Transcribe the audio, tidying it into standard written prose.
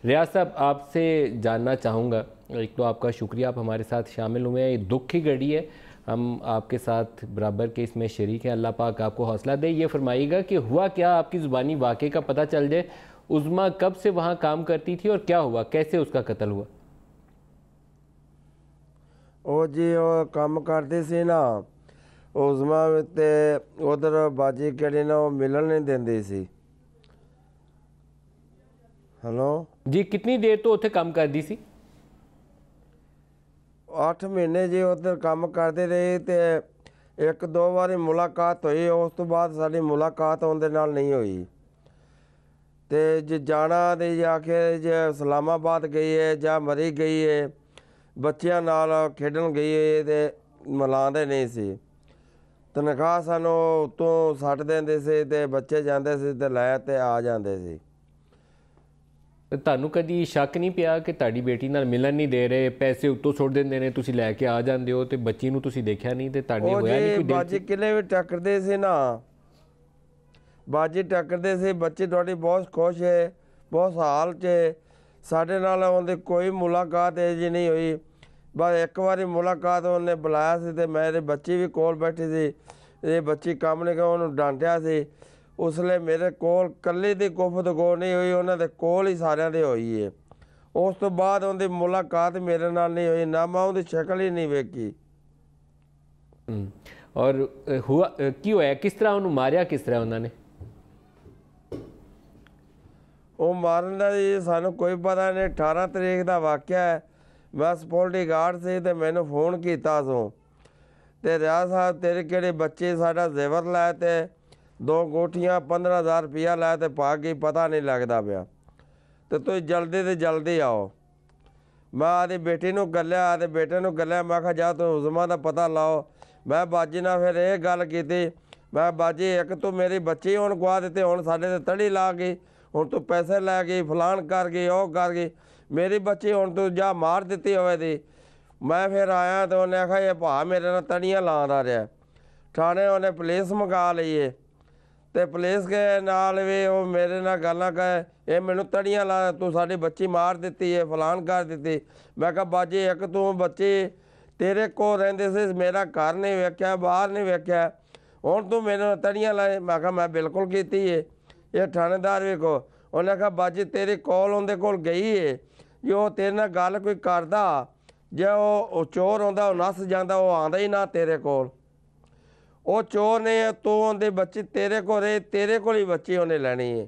रियाज साहब, आपसे जानना चाहूँगा, एक तो आपका शुक्रिया, आप हमारे साथ शामिल हुए हैं। ये दुख की घड़ी है, हम आपके साथ बराबर के इसमें शरीक हैं। अल्लाह पाक आपको हौसला दे। ये फरमाइएगा कि हुआ क्या, आपकी ज़ुबानी वाक़े का पता चल जाए। उज़मा कब से वहाँ काम करती थी और क्या हुआ, कैसे उसका कत्ल हुआ? ਉਹ ਜੀ ਉਹ ਕੰਮ ਕਰਦੀ ਸੀ ਨਾ ਉਸਮਾ ਤੇ ਉਧਰ ਬਾਜੀ ਕਿਹੜੀ ਨਾ ਉਹ ਮਿਲਣ ਨਹੀਂ ਦਿੰਦੀ ਸੀ। ਹੈਲੋ जी, कितनी देर तो उत्थे काम करती सी? 8 ਮਹੀਨੇ ਜੀ ਉੱਧਰ ਕੰਮ ਕਰਦੇ ਰਹੇ ਤੇ ਇੱਕ ਦੋ ਵਾਰੀ ਮੁਲਾਕਾਤ ਹੋਈ। ਉਸ ਤੋਂ ਬਾਅਦ ਸਾਡੀ ਮੁਲਾਕਾਤ ਉਹਦੇ ਨਾਲ ਨਹੀਂ ਹੋਈ। ਤੇ ਜੇ ਜਾਣਾ ਤੇ ਜਾ ਕੇ ਜੇ ਇਸਲਾਮਾਬਾਦ ਗਈ ਹੈ ਜਾਂ ਮਰੀ ਗਈ ਹੈ, ਬੱਚਿਆਂ ਨਾਲ ਖੇਡਣ ਗਈ ਹੈ ਤੇ ਮਿਲਾਉਂਦੇ ਨਹੀਂ ਸੀ। ਤਨਖਾਹ ਸਾਨੂੰ ਉੱਤੋਂ ਸੱਟ ਦਿੰਦੇ ਸੀ ਤੇ ਬੱਚੇ ਜਾਂਦੇ ਸੀ ਤੇ ਲੈ ਤੇ ਆ ਜਾਂਦੇ ਸੀ। ਤੁਹਾਨੂੰ ਕਦੀ ਸ਼ੱਕ ਨਹੀਂ ਪਿਆ ਕਿ ਤੁਹਾਡੀ ਬੇਟੀ ਨਾਲ ਮਿਲਣ ਨਹੀਂ ਦੇ ਰਹੇ, ਪੈਸੇ ਉੱਤੋਂ ਸੁੱਟ ਦਿੰਦੇ ਨੇ, ਤੁਸੀਂ ਲੈ ਕੇ ਆ ਜਾਂਦੇ ਹੋ ਤੇ ਬੱਚੀ ਨੂੰ ਤੁਸੀਂ ਦੇਖਿਆ ਨਹੀਂ ਤੇ ਤੁਹਾਡੇ ਹੋਇਆ ਨਹੀਂ ਕੋਈ ਦਿਲ 'ਚ? ਬਾਜੀ ਕਿਲੇ ਵੀ ਟੱਕਰਦੇ ਸੀ ਨਾ, ਬਾਜੀ ਟੱਕਰਦੇ ਸੀ। ਬੱਚੀ ਤੁਹਾਡੀ ਬਹੁਤ ਖੁਸ਼ ਹੈ, ਬਹੁਤ ਹਾਲ 'ਚ। ਸਾਡੇ ਨਾਲ ਉਹਦੀ ਕੋਈ ਮੁਲਾਕਾਤ ਇਹ ਜੀ ਨਹੀਂ ਹੋਈ। ਬਸ ਇੱਕ ਵਾਰੀ ਮੁਲਾਕਾਤ ਉਹਨੇ ਬੁਲਾਇਆ ਸੀ ਤੇ ਮੇਰੇ ਬੱਚੀ ਵੀ ਕੋਲ ਬੈਠੀ ਸੀ। ਇਹ ਬੱਚੀ ਕੰਮ ਨਹੀਂ ਕਰ, ਉਹਨੂੰ ਡਾਂਟਿਆ ਸੀ। ਉਸ ਵੇਲੇ ਮੇਰੇ ਕੋਲ ਇਕੱਲੀ ਦੀ ਗੁਫ਼ਤਗੂ ਨਹੀਂ ਹੋਈ, ਉਹਨਾਂ ਦੇ ਕੋਲ ਹੀ ਸਾਰਿਆਂ ਦੇ ਹੋਈ ਹੈ। ਉਸ ਤੋਂ ਬਾਅਦ ਉਹਦੀ ਮੁਲਾਕਾਤ ਮੇਰੇ ਨਾਲ ਨਹੀਂ ਹੋਈ, ਨਾ ਮੈਂ ਉਹਦੀ ਸ਼ਕਲ ਹੀ ਨਹੀਂ ਵੇਖੀ। ਔਰ ਹੁਆ ਕੀ ਹੋਇਆ, ਕਿਸ ਤਰ੍ਹਾਂ ਉਹਨੂੰ ਮਾਰਿਆ, ਕਿਸ ਤਰ੍ਹਾਂ ਉਹਨਾਂ ਨੇ? ਉਹ ਮਾਰਨ ਦਾ ਜੀ ਸਾਨੂੰ ਕੋਈ ਪਤਾ ਨਹੀਂ। 18 ਤਰੀਕ ਦਾ ਵਾਕਿਆ ਹੈ। ਮੈਂ ਸਕਿਉਰਟੀ ਗਾਰਡ ਸੀ ਤੇ ਮੈਨੂੰ ਫੋਨ ਕੀਤਾ ਸੋ ਤੇ ਰਿਆਜ਼ ਸਾਹਿਬ ਤੇਰੇ ਕਿਹੜੇ ਬੱਚੇ ਸਾਡਾ ਜ਼ੇਵਰ ਲੈ ਤੇ 2 ਅੰਗੂਠੀਆਂ 15,000 ਰੁਪਇਆ ਲੈ ਤੇ ਪਾ ਗਈ, ਪਤਾ ਨਹੀਂ ਲੱਗਦਾ ਪਿਆ ਤੇ ਤੁਸੀਂ ਜਲਦੀ ਤੋਂ ਜਲਦੀ ਆਓ। ਮੈਂ ਆਦੀ ਬੇਟੀ ਨੂੰ ਗੱਲਿਆ ਤੇ ਬੇਟੇ ਨੂੰ ਗੱਲਿਆ, ਮੈਂ ਕਿਹਾ ਜਾ ਤੂੰ ਉਜ਼ਮਾ ਦਾ ਪਤਾ ਲਾਓ। ਮੈਂ ਬਾਜੀ ਨਾਲ ਫਿਰ ਇਹ ਗੱਲ ਕੀਤੀ, ਮੈਂ ਬਾਜੀ ਇੱਕ ਤੂੰ ਮੇਰੀ ਬੱਚੀ ਹੁਣ ਗਵਾ ਦਿੱਤੀ, ਹੁਣ ਸਾਡੇ ਤੇ ਤੜੀ ਲਾ ਗਈ, ਹੁਣ ਤੂੰ ਪੈਸੇ ਲੈ ਗਈ, ਫਲਾਣ ਕਰ ਗਈ, ਉਹ ਕਰ ਗਈ, ਮੇਰੀ ਬੱਚੀ ਹੁਣ ਤੂੰ ਜਾ ਮਾਰ ਦਿੱਤੀ ਹੋਵੇ ਦੀ। ਮੈਂ ਫਿਰ ਆਇਆ ਤੇ ਉਹਨੇ ਆਖਿਆ ਇਹ ਭਾ ਮੇਰੇ ਨਾਲ ਤੜੀਆਂ ਲਾਉਂਦਾ ਰਿਹਾ। ਥਾਣੇ ਉਹਨੇ ਪੁਲਿਸ ਮੰਗਾ ਲਈਏ ਤੇ ਪੁਲਿਸ ਕੇ ਨਾਲ ਵੀ ਉਹ ਮੇਰੇ ਨਾਲ ਗੱਲਾਂ ਕਹੇ, ਇਹ ਮੈਨੂੰ ਤੜੀਆਂ ਲਾ, ਤੂੰ ਸਾਡੀ ਬੱਚੀ ਮਾਰ ਦਿੱਤੀ ਹੈ, ਫਲਾਣ ਕਰ ਦਿੱਤੀ। ਮੈਂ ਕਿਹਾ ਬਾਜੀ ਇੱਕ ਤੂੰ ਬੱਚੀ ਤੇਰੇ ਕੋਲ ਰਹਿੰਦੇ ਸੀ, ਮੇਰਾ ਘਰ ਨਹੀਂ ਵੇਖਿਆ, ਬਾਹਰ ਨਹੀਂ ਵੇਖਿਆ, ਹੁਣ ਤੂੰ ਮੈਨੂੰ ਤੜੀਆਂ ਲਾਏ। ਮੈਂ ਕਿਹਾ ਮੈਂ ਬਿਲਕੁਲ ਕੀਤੀ ਹੈ। ਇਹ ਥਾਣੇਦਾਰ ਵੇਖੋ, ਉਹਨੇ ਕਿਹਾ ਬਾਜੀ ਤੇਰੇ ਕੋਲ ਉਹਦੇ ਕੋਲ ਗਈ ਹੈ, ਜੇ ਉਹ ਤੇਰੇ ਨਾਲ ਗੱਲ ਕੋਈ ਕਰਦਾ, ਜੇ ਉਹ ਚੋਰ ਆਉਂਦਾ ਉਹ ਨੱਸ ਜਾਂਦਾ, ਉਹ ਆਉਂਦਾ ਹੀ ਨਾ ਤੇਰੇ ਕੋਲ। ਉਹ ਚੋਰ ਨੇ, ਤੂੰ ਉਹਦੀ ਬੱਚੀ ਤੇਰੇ ਕੋਲ ਰਹੇ, ਤੇਰੇ ਕੋਲ ਹੀ ਬੱਚੀ ਉਹਨੇ ਲੈਣੀ ਹੈ।